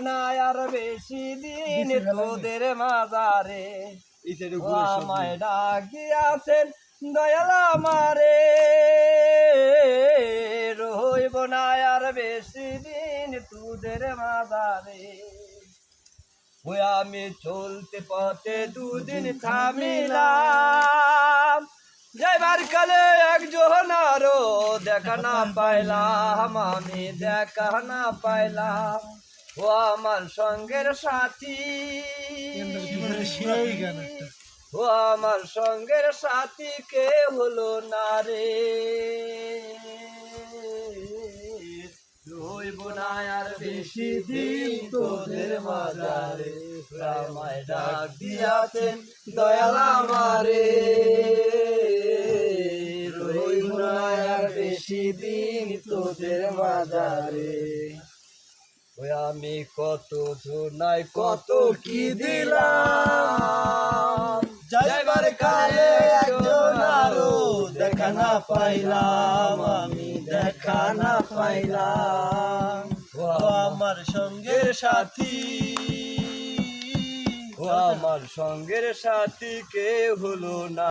না আর বেশি দিন তোদের মাজারে আমায় ডাক দিয়াছেন দয়াল আমারে রইব না আর বেশি দিন তোদের মাজারে ওই আমি চলতে পথে দুদিন থামিলাম যাইবার কালে একজন আরো দেখা না পাইলাম আমি দেখা না পাইলাম ও আমার সঙ্গের সাথী ও আমার সঙ্গের সাথী কে হলো না রে রইব না আর বেশি দিন তোদের মাজারে আমায় ডাক দিয়াছেন দয়াল আমারে রইব না আর বেশি দিন তোদের মাজারে ওই আমি কত ধুনাই কত কি দিলাম যাইবার কালে একজন আরো দেখা না পাইলাম আমি দেখা না পাইলাম ও আমার সঙ্গের সাথী ও আমার সঙ্গের সাথী কে হলো না